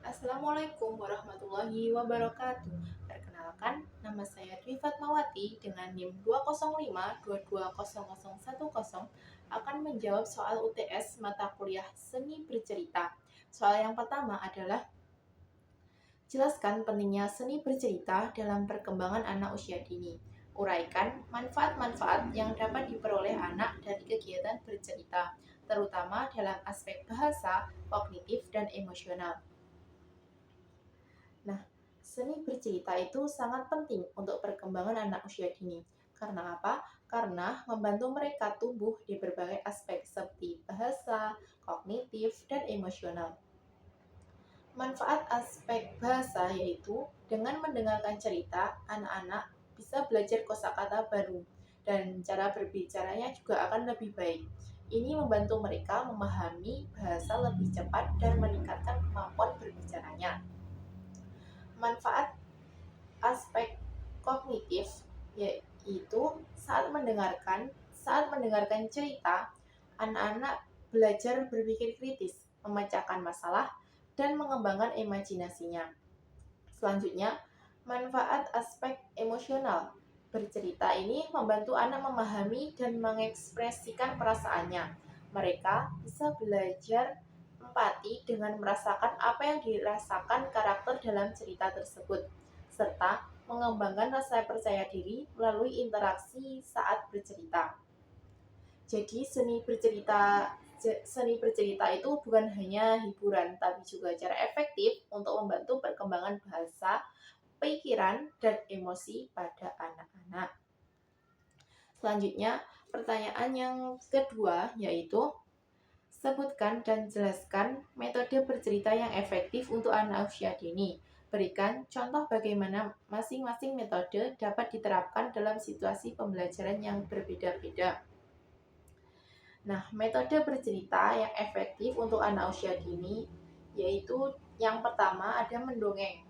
Assalamualaikum warahmatullahi wabarakatuh. Perkenalkan, nama saya Dwi Fatmawati dengan NIM 205220010 akan menjawab soal UTS mata kuliah Seni Bercerita. Soal yang pertama adalah jelaskan pentingnya seni bercerita dalam perkembangan anak usia dini. Uraikan manfaat-manfaat yang dapat diperoleh anak dari kegiatan bercerita, terutama dalam aspek bahasa, kognitif, dan emosional. Nah, seni bercerita itu sangat penting untuk perkembangan anak usia dini. Karena apa? Karena membantu mereka tumbuh di berbagai aspek seperti bahasa, kognitif, dan emosional. Manfaat aspek bahasa yaitu dengan mendengarkan cerita, anak-anak bisa belajar kosakata baru dan cara berbicaranya juga akan lebih baik. Ini membantu mereka memahami bahasa lebih cepat dan meningkatkan kemampuan berbicaranya. Manfaat aspek kognitif yaitu saat mendengarkan cerita, anak-anak belajar berpikir kritis, memecahkan masalah, dan mengembangkan imajinasinya. Selanjutnya, manfaat aspek emosional. Bercerita ini membantu anak memahami dan mengekspresikan perasaannya. Mereka bisa belajar empati dengan merasakan apa yang dirasakan karakter dalam cerita tersebut, serta mengembangkan rasa percaya diri melalui interaksi saat bercerita. Jadi seni bercerita itu bukan hanya hiburan, tapi juga cara efektif untuk membantu perkembangan bahasa, pikiran, dan emosi pada anak-anak. Selanjutnya, pertanyaan yang kedua yaitu sebutkan dan jelaskan metode bercerita yang efektif untuk anak usia dini. Berikan contoh bagaimana masing-masing metode dapat diterapkan dalam situasi pembelajaran yang berbeda-beda. Nah, metode bercerita yang efektif untuk anak usia dini yaitu yang pertama ada mendongeng.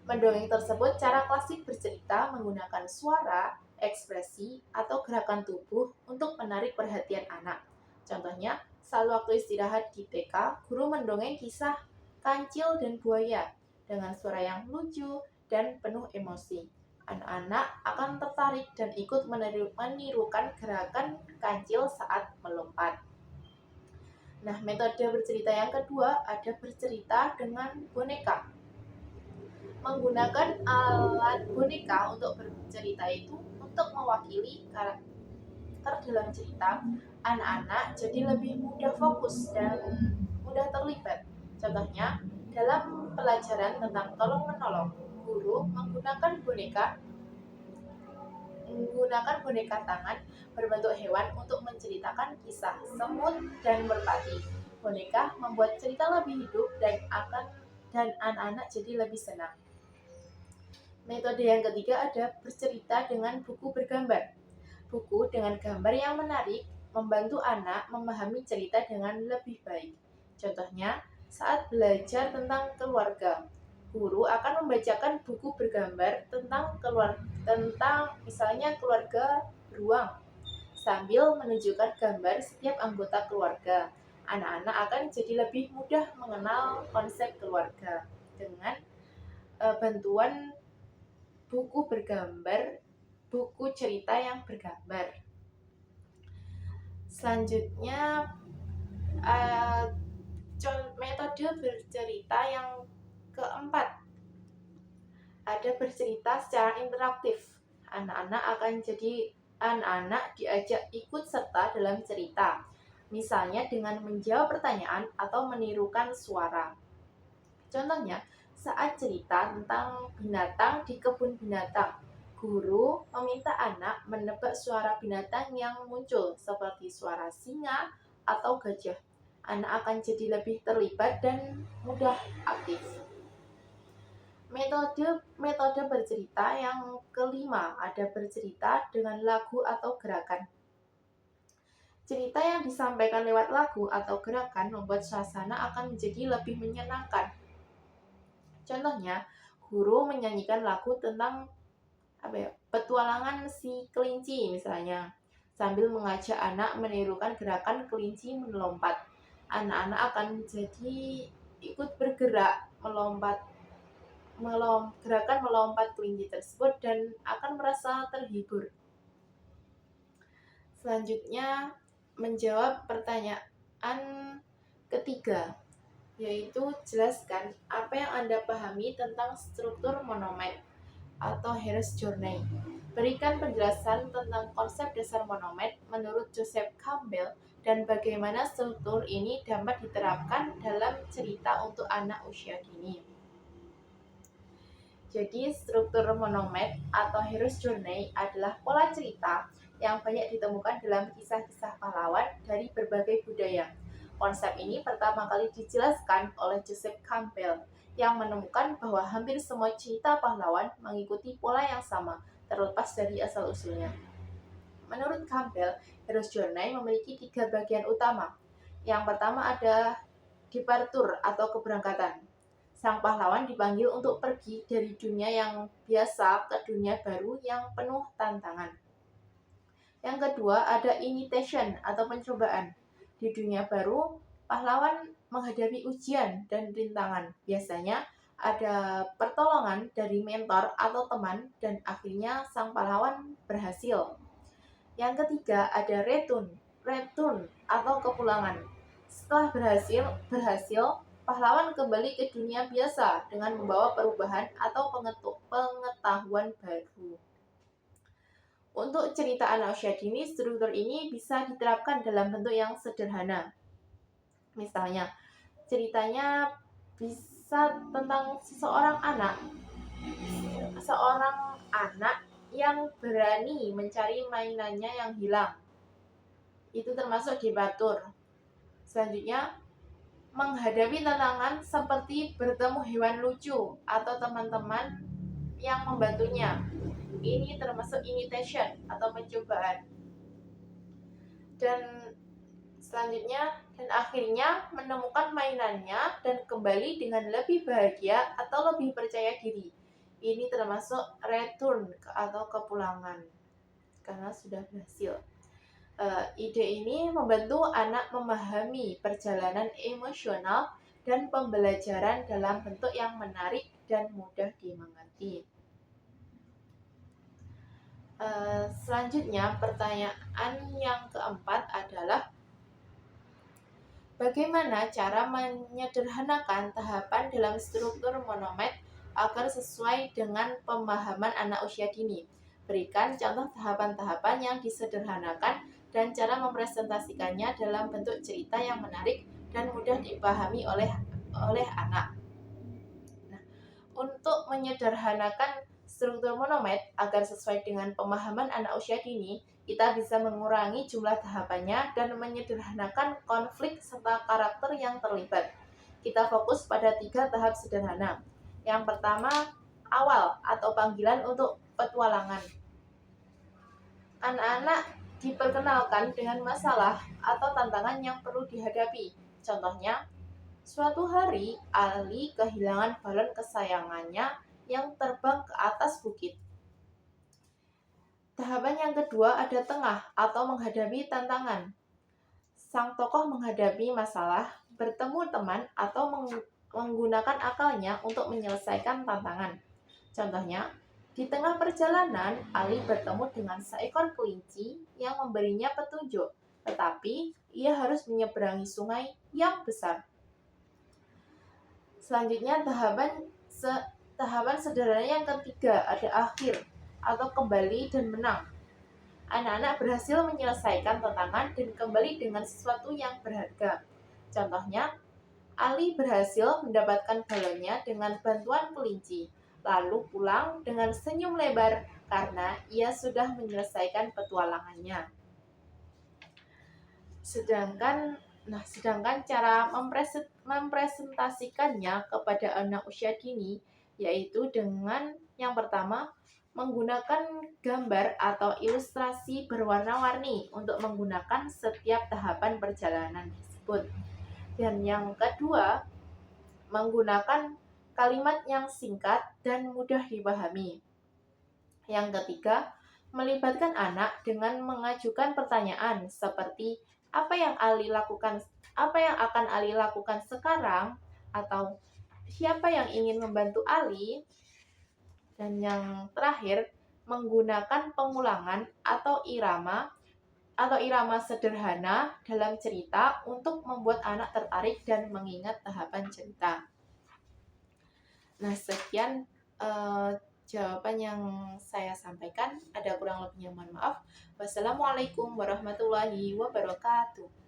Mendongeng tersebut cara klasik bercerita menggunakan suara, ekspresi, atau gerakan tubuh untuk menarik perhatian anak. Contohnya, saat waktu istirahat di TK, guru mendongeng kisah kancil dan buaya dengan suara yang lucu dan penuh emosi. Anak-anak akan tertarik dan ikut menirukan gerakan kancil saat melompat. Nah, metode bercerita yang kedua ada bercerita dengan boneka. Menggunakan alat boneka untuk bercerita itu untuk mewakili karakter dalam cerita, anak-anak jadi lebih mudah fokus dan mudah terlibat. Contohnya, dalam pelajaran tentang tolong-menolong, guru menggunakan boneka tangan berbentuk hewan untuk menceritakan kisah semut dan merpati. Boneka membuat cerita lebih hidup dan anak-anak jadi lebih senang. Metode yang ketiga ada bercerita dengan buku bergambar. Buku dengan gambar yang menarik membantu anak memahami cerita dengan lebih baik. Contohnya, saat belajar tentang keluarga, guru akan membacakan buku bergambar tentang misalnya keluarga beruang sambil menunjukkan gambar setiap anggota keluarga. Anak-anak akan jadi lebih mudah mengenal konsep keluarga dengan bantuan buku cerita yang bergambar. Selanjutnya, metode bercerita yang keempat ada bercerita secara interaktif. Anak-anak diajak ikut serta dalam cerita, misalnya dengan menjawab pertanyaan atau menirukan suara. Contohnya, saat cerita tentang binatang di kebun binatang, guru meminta anak menebak suara binatang yang muncul seperti suara singa atau gajah. Anak akan jadi lebih terlibat dan mudah aktif. Metode bercerita yang kelima ada bercerita dengan lagu atau gerakan. Cerita yang disampaikan lewat lagu atau gerakan membuat suasana akan menjadi lebih menyenangkan. Contohnya, guru menyanyikan lagu tentang petualangan si kelinci misalnya, sambil mengajak anak menirukan gerakan kelinci melompat. Anak-anak akan jadi ikut bergerak gerakan melompat kelinci tersebut dan akan merasa terhibur. Selanjutnya menjawab pertanyaan ketiga, yaitu jelaskan apa yang Anda pahami tentang struktur monomet atau Hero's Journey. Berikan penjelasan tentang konsep dasar monomet menurut Joseph Campbell dan bagaimana struktur ini dapat diterapkan dalam cerita untuk anak usia dini. Jadi, struktur monomet atau Hero's Journey adalah pola cerita yang banyak ditemukan dalam kisah-kisah pahlawan dari berbagai budaya. Konsep ini pertama kali dijelaskan oleh Joseph Campbell yang menemukan bahwa hampir semua cerita pahlawan mengikuti pola yang sama, terlepas dari asal-usulnya. Menurut Campbell, Hero's Journey memiliki 3 bagian utama. Yang pertama ada departure atau keberangkatan. Sang pahlawan dipanggil untuk pergi dari dunia yang biasa ke dunia baru yang penuh tantangan. Yang kedua ada initiation atau pencobaan. Di dunia baru, pahlawan menghadapi ujian dan rintangan. Biasanya ada pertolongan dari mentor atau teman dan akhirnya sang pahlawan berhasil. Yang ketiga ada return atau kepulangan. Setelah berhasil, pahlawan kembali ke dunia biasa dengan membawa perubahan atau pengetahuan baru. Untuk cerita anak usia dini, struktur ini bisa diterapkan dalam bentuk yang sederhana. Misalnya, ceritanya bisa tentang seorang anak yang berani mencari mainannya yang hilang. Itu termasuk departure. Selanjutnya, menghadapi tantangan seperti bertemu hewan lucu atau teman-teman yang membantunya. Ini termasuk initiation atau pencobaan. Dan akhirnya menemukan mainannya dan kembali dengan lebih bahagia atau lebih percaya diri. Ini termasuk return atau kepulangan karena sudah berhasil. Ide ini membantu anak memahami perjalanan emosional dan pembelajaran dalam bentuk yang menarik dan mudah dimengerti. Selanjutnya, pertanyaan yang keempat adalah bagaimana cara menyederhanakan tahapan dalam struktur monomet agar sesuai dengan pemahaman anak usia dini. Berikan contoh tahapan-tahapan yang disederhanakan dan cara mempresentasikannya dalam bentuk cerita yang menarik dan mudah dipahami oleh anak. Nah, untuk menyederhanakan struktur monomet agar sesuai dengan pemahaman anak usia dini, kita bisa mengurangi jumlah tahapannya dan menyederhanakan konflik serta karakter yang terlibat. Kita fokus pada 3 tahap sederhana. Yang pertama, awal atau panggilan untuk petualangan. Anak-anak diperkenalkan dengan masalah atau tantangan yang perlu dihadapi. Contohnya, suatu hari Ali kehilangan balon kesayangannya yang terbang ke atas bukit. Tahapan yang kedua ada tengah atau menghadapi tantangan. Sang tokoh menghadapi masalah, bertemu teman atau menggunakan akalnya untuk menyelesaikan tantangan. Contohnya, di tengah perjalanan, Ali bertemu dengan seekor kelinci yang memberinya petunjuk, tetapi ia harus menyeberangi sungai yang besar. Selanjutnya, tahapan sederhana yang ketiga ada akhir atau kembali dan menang. Anak-anak berhasil menyelesaikan tantangan dan kembali dengan sesuatu yang berharga. Contohnya, Ali berhasil mendapatkan balonnya dengan bantuan kelinci, lalu pulang dengan senyum lebar karena ia sudah menyelesaikan petualangannya. Sedangkan cara mempresentasikannya kepada anak usia dini yaitu dengan yang pertama menggunakan gambar atau ilustrasi berwarna-warni untuk menggunakan setiap tahapan perjalanan tersebut. Dan yang kedua, menggunakan kalimat yang singkat dan mudah dipahami. Yang ketiga, melibatkan anak dengan mengajukan pertanyaan seperti apa yang akan Ali lakukan sekarang, atau siapa yang ingin membantu Ali. Dan yang terakhir, menggunakan pengulangan atau irama sederhana dalam cerita untuk membuat anak tertarik dan mengingat tahapan cerita. Nah, sekian jawaban yang saya sampaikan. Ada kurang lebihnya mohon maaf. Wassalamualaikum warahmatullahi wabarakatuh.